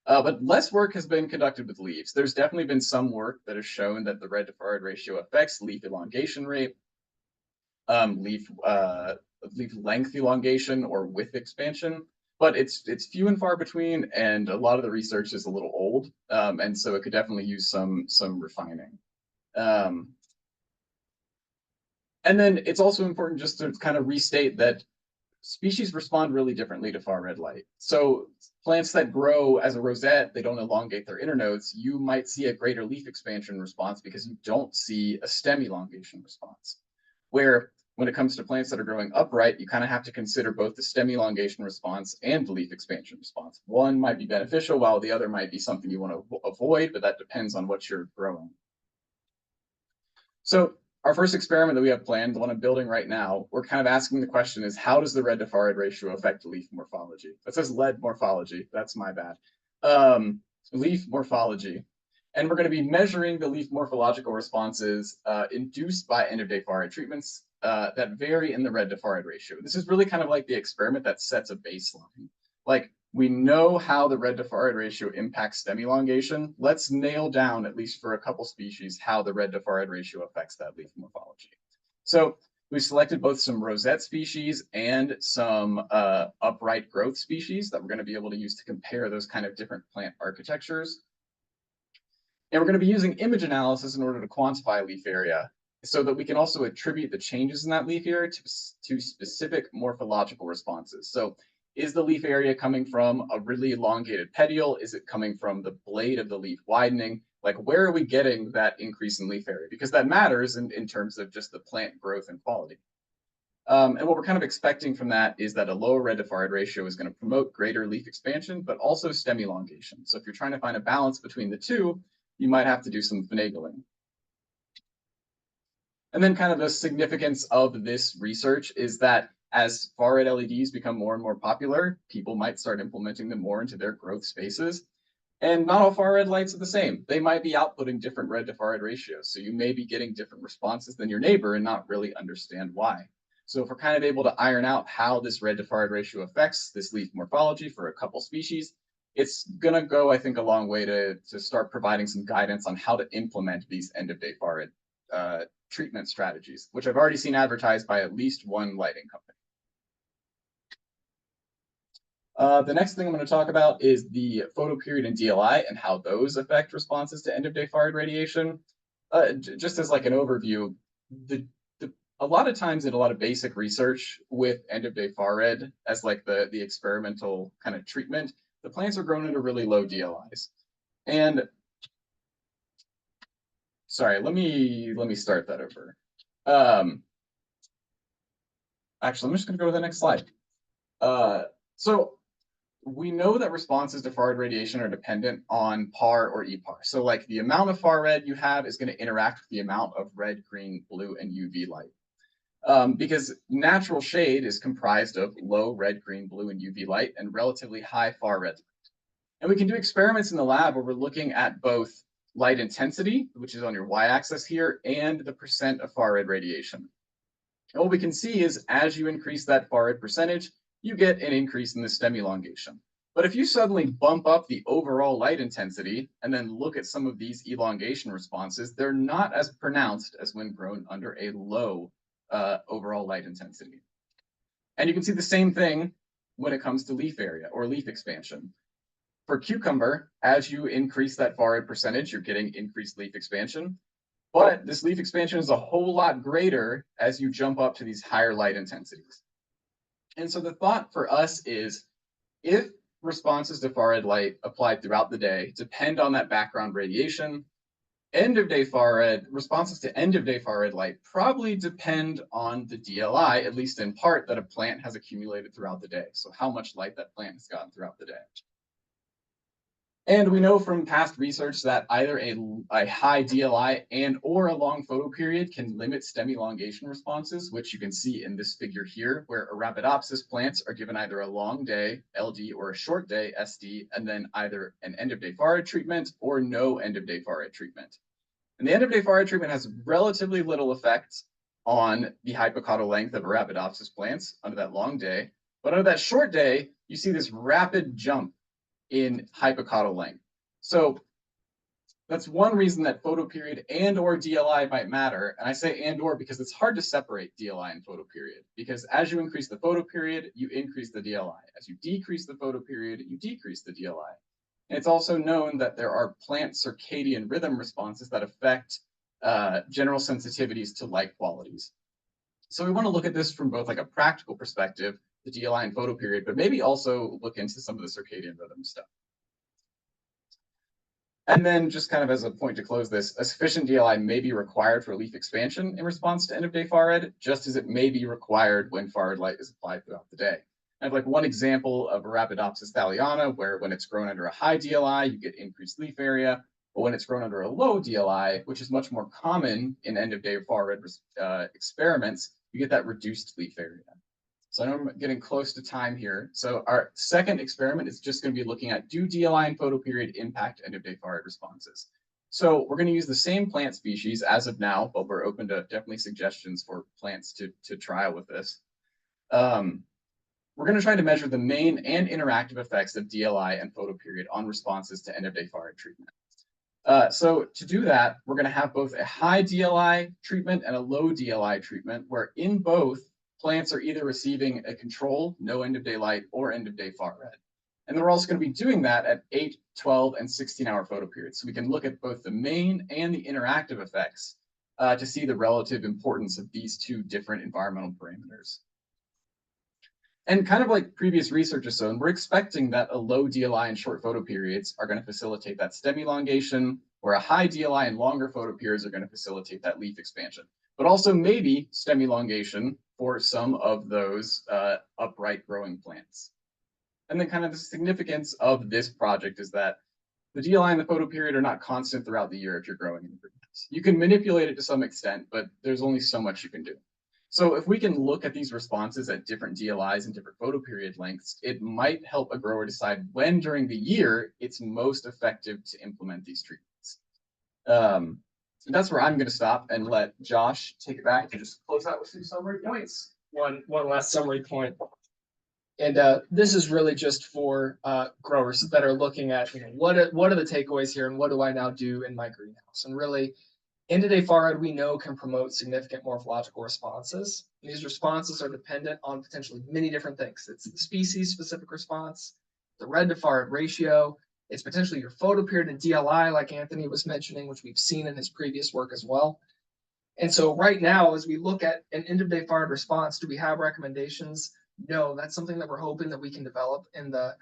But less work has been conducted with leaves. There's definitely been some work that has shown that the red to far-red ratio affects leaf elongation rate, leaf length elongation or width expansion, but it's few and far between, and a lot of the research is a little old, and so it could definitely use some refining. And then it's also important just to kind of restate that species respond really differently to far red light. So plants that grow as a rosette, they don't elongate their internodes, you might see a greater leaf expansion response because you don't see a stem elongation response. Where when it comes to plants that are growing upright, you kind of have to consider both the stem elongation response and the leaf expansion response. One might be beneficial while the other might be something you want to avoid, but that depends on what you're growing. So our first experiment that we have planned, the one I'm building right now, we're kind of asking the question is, how does the red to far-red ratio affect leaf morphology? That says lead morphology, that's my bad. Leaf morphology. And we're going to be measuring the leaf morphological responses induced by end-of-day far-red treatments that vary in the red to far-red ratio. This is really kind of like the experiment that sets a baseline. Like, we know how the red to far-red ratio impacts stem elongation. Let's nail down, at least for a couple species, how the red to far-red ratio affects that leaf morphology. So we selected both some rosette species and some upright growth species that we're going to be able to use to compare those kind of different plant architectures. And we're going to be using image analysis in order to quantify leaf area. so that we can also attribute the changes in that leaf area to specific morphological responses. So is the leaf area coming from a really elongated petiole? Is it coming from the blade of the leaf widening? Like, where are we getting that increase in leaf area? Because that matters in terms of just the plant growth and quality. And what we're kind of expecting from that is that a lower red to far red ratio is going to promote greater leaf expansion, but also stem elongation. So if you're trying to find a balance between the two, you might have to do some finagling. And then kind of the significance of this research is that as far red LEDs become more and more popular, people might start implementing them more into their growth spaces. And not all far red lights are the same. They might be outputting different red to far red ratios. So you may be getting different responses than your neighbor and not really understand why. So if we're kind of able to iron out how this red to far red ratio affects this leaf morphology for a couple species, it's going to go, I think, a long way to start providing some guidance on how to implement these end of day far red treatment strategies, which I've already seen advertised by at least one lighting company. The next thing I'm going to talk about is the photoperiod and DLI and how those affect responses to end of day far red radiation. Just as like an overview, a lot of times in a lot of basic research with end of day far red as like the experimental kind of treatment, the plants are grown under really low DLIs. And sorry, let me start that over. Actually, I'm just going to go to the next slide. So we know that responses to far red radiation are dependent on PAR or EPAR. So like the amount of far red you have is going to interact with the amount of red, green, blue, and UV light. Because natural shade is comprised of low red, green, blue, and UV light and relatively high far red light. And we can do experiments in the lab where we're looking at both light intensity, which is on your y-axis here, and the percent of far red radiation. And what we can see is as you increase that far red percentage, you get an increase in the stem elongation. But if you suddenly bump up the overall light intensity and then look at some of these elongation responses, they're not as pronounced as when grown under a low overall light intensity. And you can see the same thing when it comes to leaf area or leaf expansion. For cucumber, as you increase that far red percentage, you're getting increased leaf expansion. But this leaf expansion is a whole lot greater as you jump up to these higher light intensities. And so the thought for us is, if responses to far red light applied throughout the day depend on that background radiation, responses to end of day far red light probably depend on the DLI, at least in part, that a plant has accumulated throughout the day. So how much light that plant has gotten throughout the day. And we know from past research that either a high DLI and or a long photoperiod can limit stem elongation responses, which you can see in this figure here, where Arabidopsis plants are given either a long day, LD, or a short day, SD, and then either an end of day far red treatment or no end of day far red treatment. And the end of day far red treatment has relatively little effect on the hypocaudal length of Arabidopsis plants under that long day. But under that short day, you see this rapid jump in hypocaudal length. So that's one reason that photoperiod and or DLI might matter. And I say and or because it's hard to separate DLI and photoperiod, because as you increase the photoperiod, you increase the DLI. As you decrease the photoperiod, you decrease the DLI. And it's also known that there are plant circadian rhythm responses that affect general sensitivities to light qualities. So we want to look at this from both like a practical perspective, the DLI and photoperiod, but maybe also look into some of the circadian rhythm stuff. And then just kind of as a point to close this, a sufficient DLI may be required for leaf expansion in response to end of day far red, just as it may be required when far red light is applied throughout the day. I have like one example of Arabidopsis thaliana, where when it's grown under a high DLI, you get increased leaf area, but when it's grown under a low DLI, which is much more common in end of day far red experiments, you get that reduced leaf area. So I know I'm getting close to time here. So our second experiment is just going to be looking at, do DLI and photoperiod impact end of day far red responses? So we're going to use the same plant species as of now, but we're open to definitely suggestions for plants to trial with this. We're going to try to measure the main and interactive effects of DLI and photoperiod on responses to end of day far red treatment. So to do that, we're going to have both a high DLI treatment and a low DLI treatment, where in both, plants are either receiving a control, no end of day light, or end of day far red. And we're also going to be doing that at 8, 12, and 16-hour photoperiods. So we can look at both the main and the interactive effects to see the relative importance of these two different environmental parameters. And kind of like previous research has shown, we're expecting that a low DLI and short photo periods are going to facilitate that stem elongation, where a high DLI and longer photo periods are going to facilitate that leaf expansion, but also maybe stem elongation for some of those upright growing plants. And then kind of the significance of this project is that the DLI and the photo period are not constant throughout the year if you're growing in the greenhouse. You can manipulate it to some extent, but there's only so much you can do. So if we can look at these responses at different DLIs and different photo period lengths, it might help a grower decide when during the year it's most effective to implement these treatments. That's where I'm going to stop and let Josh take it back to just close out with some summary points. One last summary point. And this is really just for growers that are looking at, what are the takeaways here and what do I now do in my greenhouse? And really, end-of-day far red we know can promote significant morphological responses. And these responses are dependent on potentially many different things. It's the species-specific response, the red to far red ratio, it's potentially your photo period and DLI, like Anthony was mentioning, which we've seen in his previous work as well. And so right now, as we look at an end-of-day far red response, do we have recommendations? No, that's something that we're hoping that we can develop in the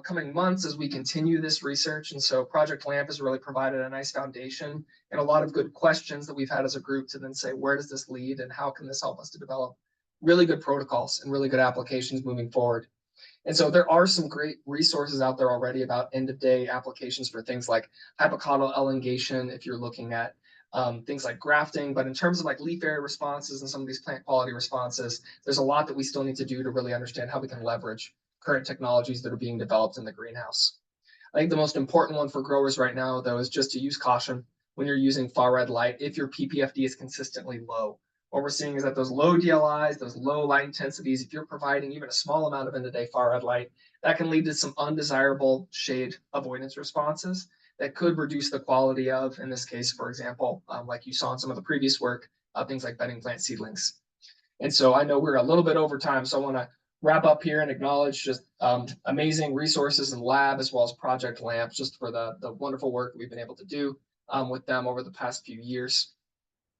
coming months as we continue this research. And so Project LAMP has really provided a nice foundation and a lot of good questions that we've had as a group to then say, where does this lead and how can this help us to develop really good protocols and really good applications moving forward? And so there are some great resources out there already about end-of-day applications for things like hypocotyl elongation, if you're looking at things like grafting. But in terms of like leaf area responses and some of these plant quality responses, there's a lot that we still need to do to really understand how we can leverage current technologies that are being developed in the greenhouse. I think the most important one for growers right now, though, is just to use caution when you're using far red light if your PPFD is consistently low. What we're seeing is that those low DLIs, those low light intensities, if you're providing even a small amount of end-of-day far red light, that can lead to some undesirable shade avoidance responses that could reduce the quality of, in this case, for example, like you saw in some of the previous work, things like bedding plant seedlings. And so I know we're a little bit over time, so I want to wrap up here and acknowledge just amazing resources in the lab as well as Project LAMP, just for the wonderful work we've been able to do with them over the past few years.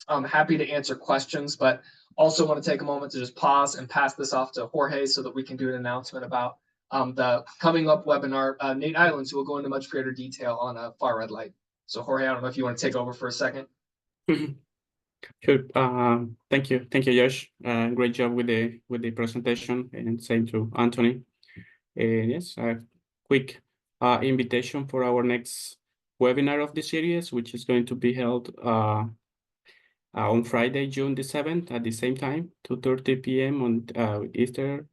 I'm happy to answer questions, but also want to take a moment to just pause and pass this off to Jorge so that we can do an announcement about the coming up webinar, Nate Islands, who will go into much greater detail on far red light. So Jorge, I don't know if you want to take over for a second. Sure. Thank you, Josh. Great job with the presentation, and same to Anthony. Yes, a quick invitation for our next webinar of the series, which is going to be held on Friday, June the 7th at the same time, 2:30 p.m. on Eastern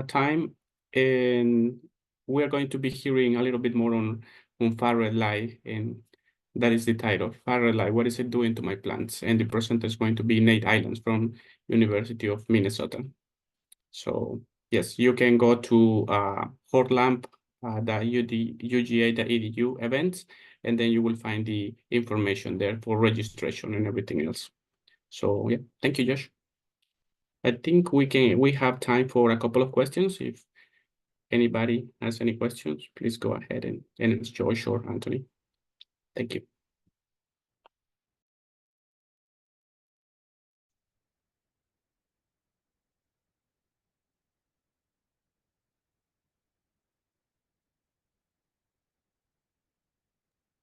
time, and we are going to be hearing a little bit more on far red light, and that is the title, far red light, what is it doing to my plants? And the presenter is going to be Nate Islands from University of Minnesota. So yes, you can go to uga.edu events, and then you will find the information there for registration and everything else. So yeah, thank you, Josh. I think we have time for a couple of questions. If anybody has any questions, please go ahead and it's Josh or Anthony. Thank you.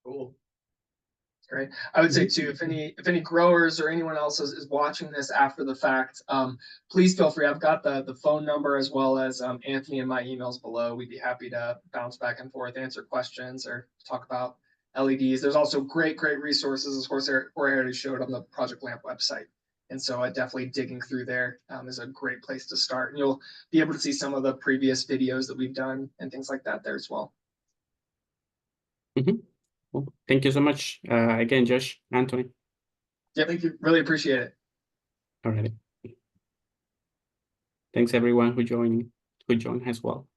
Cool. Great. I would say too, if any growers or anyone else is watching this after the fact, please feel free. I've got the phone number as well as Anthony and my emails below. We'd be happy to bounce back and forth, answer questions, or talk about LEDs. There's also great resources, as Jorge already showed, on the Project LAMP website. And so definitely digging through there is a great place to start. And you'll be able to see some of the previous videos that we've done and things like that there as well. Mm-hmm. Well, thank you so much again, Josh, Anthony. Yeah, thank you. Really appreciate it. All right. Thanks everyone who joined as well.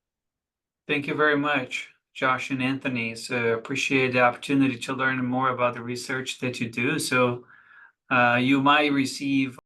Thank you very much, Josh and Anthony. So appreciate the opportunity to learn more about the research that you do. So you might receive